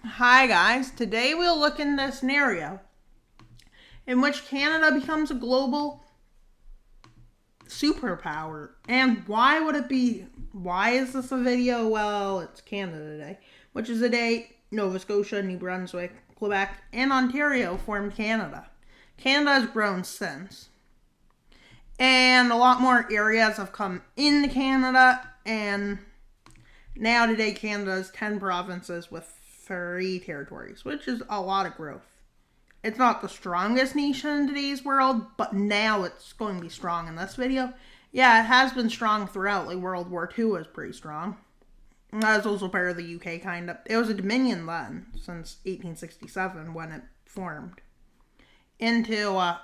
Hi guys, today we'll look into a scenario in which Canada becomes a global superpower. And why would it be? Why is this a video? Well, it's Canada Day, which is the day Nova Scotia, New Brunswick, Quebec, and Ontario formed Canada. Canada has grown since. And a lot more areas have come into Canada, and now today Canada has 10 provinces with 3 territories, which is a lot of growth. It's not the strongest nation in today's world, but now it's going to be strong in this video. Yeah, it has been strong throughout. Like World War II was pretty strong. That was also part of the UK, kind of. It was a dominion then, since 1867 when it formed into a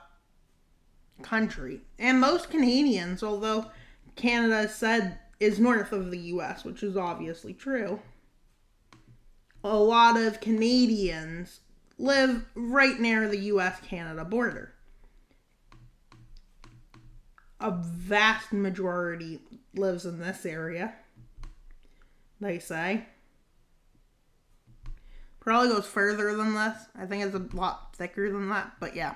country. And most Canadians, although Canada said is north of the US, which is obviously true, a lot of Canadians live right near the US-Canada border. A vast majority lives in this area, they say. Probably goes further than this. I think it's a lot thicker than that, but yeah.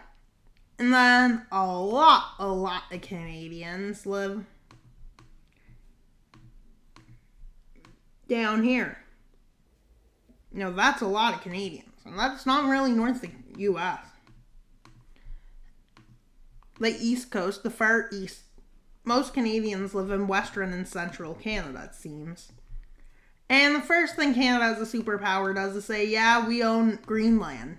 And then a lot of Canadians live down here. Now that's a lot of Canadians, and that's not really north of the U.S. The East Coast, the far east, most Canadians live in Western and Central Canada, it seems. And the first thing Canada as a superpower does is say, yeah, we own Greenland.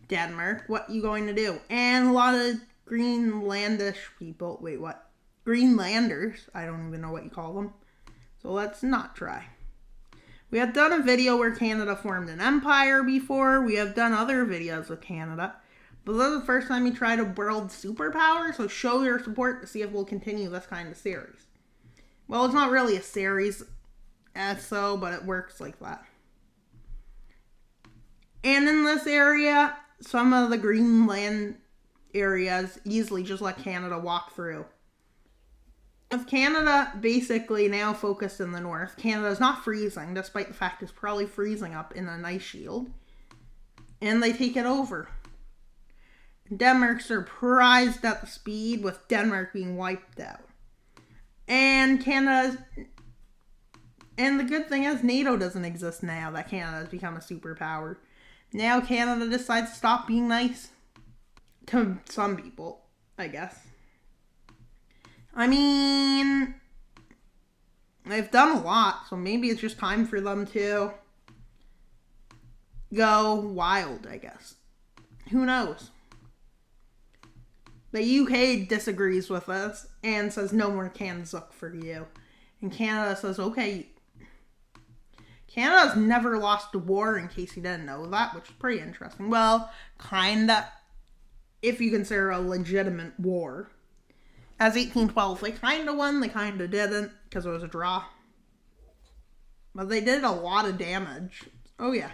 Denmark, what you going to do? And a lot of Greenlandish people, wait, what? Greenlanders, I don't even know what you call them. So let's not try. We have done a video where Canada formed an empire before. We have done other videos with Canada. But this is the first time we tried a world superpower, so show your support to see if we'll continue this kind of series. Well, it's not really a series, but it works like that. And in this area, some of the Greenland areas easily just let Canada walk through. With Canada basically now focused in the north, Canada is not freezing, despite the fact it's probably freezing up in an ice shield. And they take it over. Denmark's surprised at the speed, with Denmark being wiped out. And the good thing is NATO doesn't exist now that Canada has become a superpower. Now Canada decides to stop being nice to some people, I guess. I mean, they've done a lot, so maybe it's just time for them to go wild, I guess. Who knows? The UK disagrees with us and says no more Kanzuk for you. And Canada says, okay. Canada's never lost a war, in case you didn't know that, which is pretty interesting. Well, kinda, if you consider a legitimate war. As 1812, they kinda won, they kinda didn't, because it was a draw. But they did a lot of damage. Oh yeah.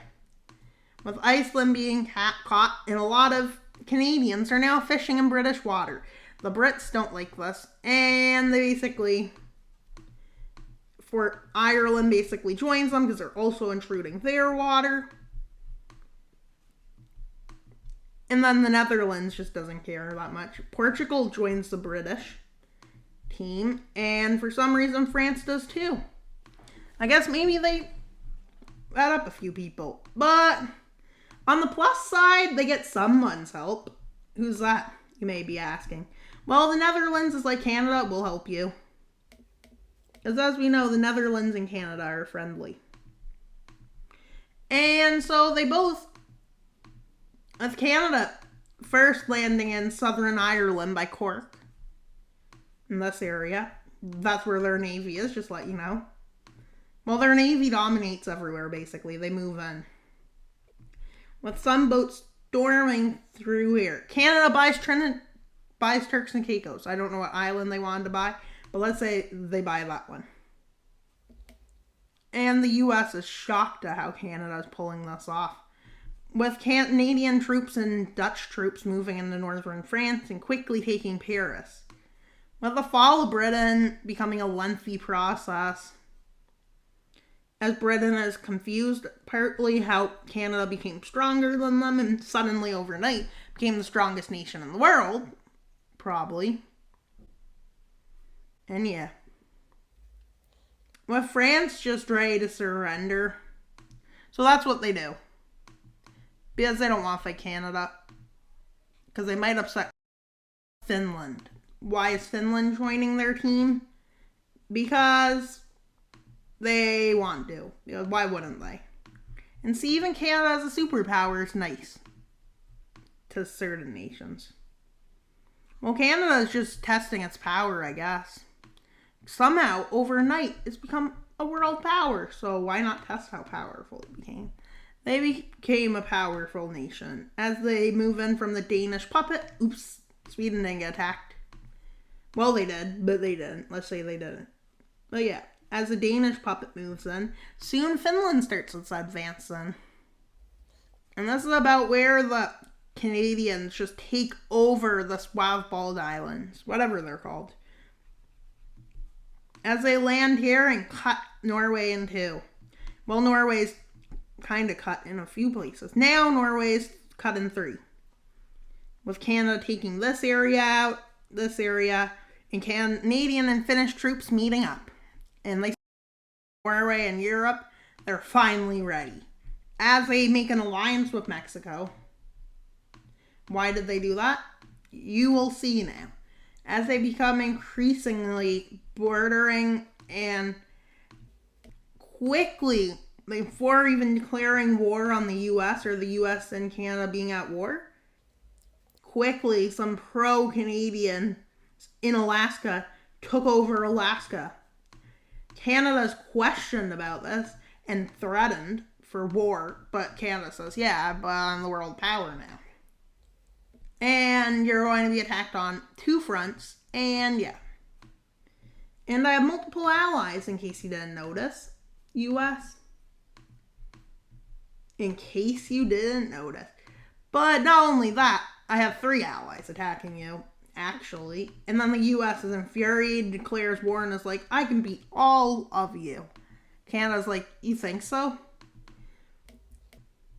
With Iceland being caught, and a lot of Canadians are now fishing in British water. The Brits don't like this, and they basically, Ireland basically joins them because they're also intruding their water. And then the Netherlands just doesn't care that much. Portugal joins the British team, and for some reason France does too. I guess maybe they add up a few people. But on the plus side, they get someone's help. Who's that, you may be asking? Well, the Netherlands is like Canada, will help you. Because as we know, the Netherlands and Canada are friendly. And so they both, with Canada first landing in Southern Ireland by Cork, in this area. That's where their navy is, just let you know. Well, their navy dominates everywhere, basically. They move in. With some boats storming through here. Canada buys Turks and Caicos. I don't know what island they wanted to buy, but let's say they buy that one. And the US is shocked at how Canada is pulling this off. With Canadian troops and Dutch troops moving into northern France and quickly taking Paris. With the fall of Britain becoming a lengthy process, as Britain is confused partly how Canada became stronger than them and suddenly overnight became the strongest nation in the world, probably. And yeah. With France just ready to surrender, so that's what they do. Because they don't want to fight Canada. Because they might upset Finland. Why is Finland joining their team? Because they want to. Why wouldn't they? And see, even Canada as a superpower is nice to certain nations. Well, Canada is just testing its power, I guess. Somehow, overnight, it's become a world power. So why not test how powerful it became? They became a powerful nation as they move in from the Danish puppet. Oops, Sweden didn't get attacked. Well, they did, but they didn't. Let's say they didn't. But yeah, as the Danish puppet moves in, soon Finland starts its advance in. And this is about where the Canadians just take over the Svalbard Islands, whatever they're called. As they land here and cut Norway in two. Well, Norway's kind of cut in a few places. Now Norway's cut in three. With Canada taking this area out, this area, and Canadian and Finnish troops meeting up. And like Norway and Europe, they're finally ready. As they make an alliance with Mexico. Why did they do that? You will see now. As they become increasingly bordering and quickly, before even declaring war on the U.S. or the U.S. and Canada being at war, quickly some pro-Canadian in Alaska took over Alaska. Canada's questioned about this and threatened for war, but Canada says, yeah, but I'm the world power now. And you're going to be attacked on two fronts, and yeah. And I have multiple allies, in case you didn't notice. U.S. In case you didn't notice. But not only that, I have 3 allies attacking you, actually. And then the U.S. is infuriated, declares war, and is like, I can beat all of you. Canada's like, you think so?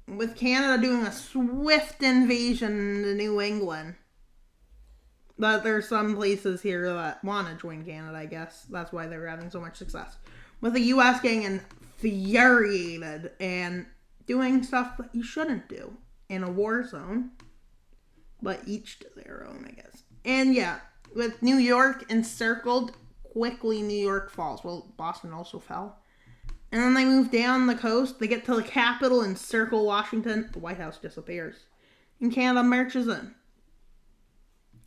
With Canada doing a swift invasion into New England. But there's some places here that want to join Canada, I guess. That's why they're having so much success. With the U.S. getting infuriated and doing stuff that you shouldn't do in a war zone. But each to their own, I guess. And yeah, with New York encircled, quickly New York falls. Well, Boston also fell. And then they move down the coast. They get to the capital and circle Washington. The White House disappears. And Canada marches in.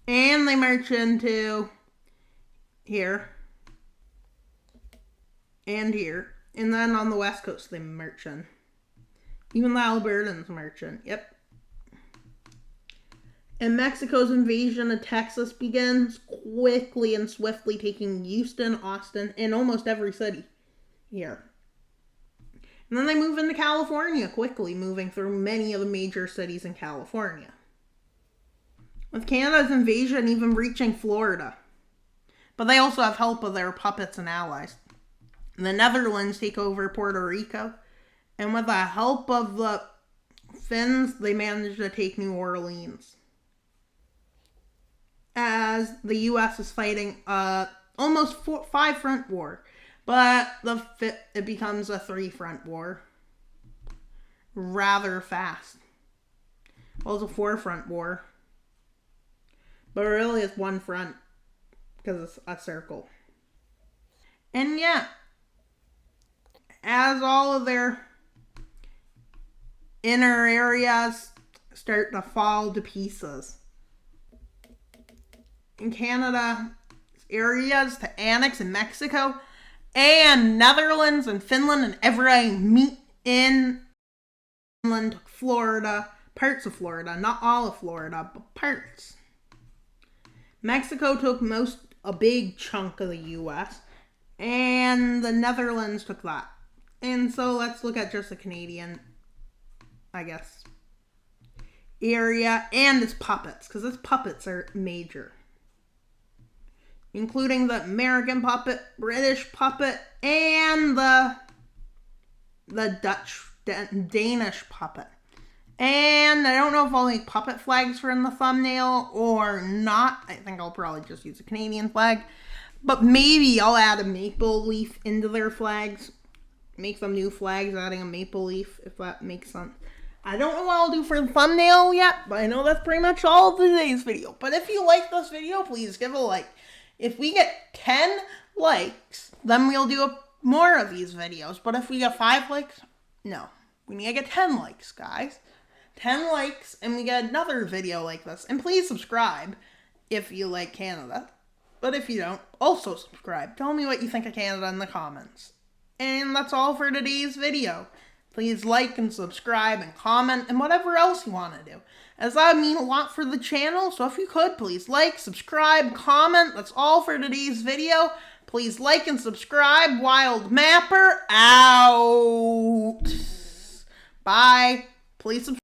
And they march into here. And here. And then on the west coast they march in. Even the Albertans march in. Yep. And Mexico's invasion of Texas begins quickly and swiftly, taking Houston, Austin, and almost every city here. And then they move into California quickly, moving through many of the major cities in California. With Canada's invasion even reaching Florida. But they also have help of their puppets and allies. The Netherlands take over Puerto Rico. And with the help of the Finns, they manage to take New Orleans. As the U.S. is fighting almost 5-front war. But it becomes a 3-front war. Rather fast. Well, it's a 4-front war. But really it's 1 front. Because it's a circle. And yeah. As all of their inner areas start to fall to pieces. In Canada, areas to annex in Mexico. And Netherlands and Finland and everybody meet in Finland, Florida, parts of Florida, not all of Florida, but parts. Mexico took a big chunk of the U.S. and the Netherlands took that. And so let's look at just the Canadian, I guess, area and its puppets, because its puppets are major. Including the American puppet, British puppet, and the the Danish puppet. And I don't know if I'll make puppet flags for in the thumbnail or not. I think I'll probably just use a Canadian flag. But maybe I'll add a maple leaf into their flags. Make some new flags adding a maple leaf, if that makes sense. I don't know what I'll do for the thumbnail yet, but I know that's pretty much all of today's video. But if you like this video, please give a like. If we get 10 likes, then we'll do more of these videos. But if we get 5 likes, no. We need to get 10 likes, guys. 10 likes, and we get another video like this. And please subscribe if you like Canada. But if you don't, also subscribe. Tell me what you think of Canada in the comments. And that's all for today's video. Please like and subscribe and comment and whatever else you want to do, as that would mean a lot for the channel. So if you could, please like, subscribe, comment. That's all for today's video. Please like and subscribe. Wild Mapper out. Bye. Please subscribe.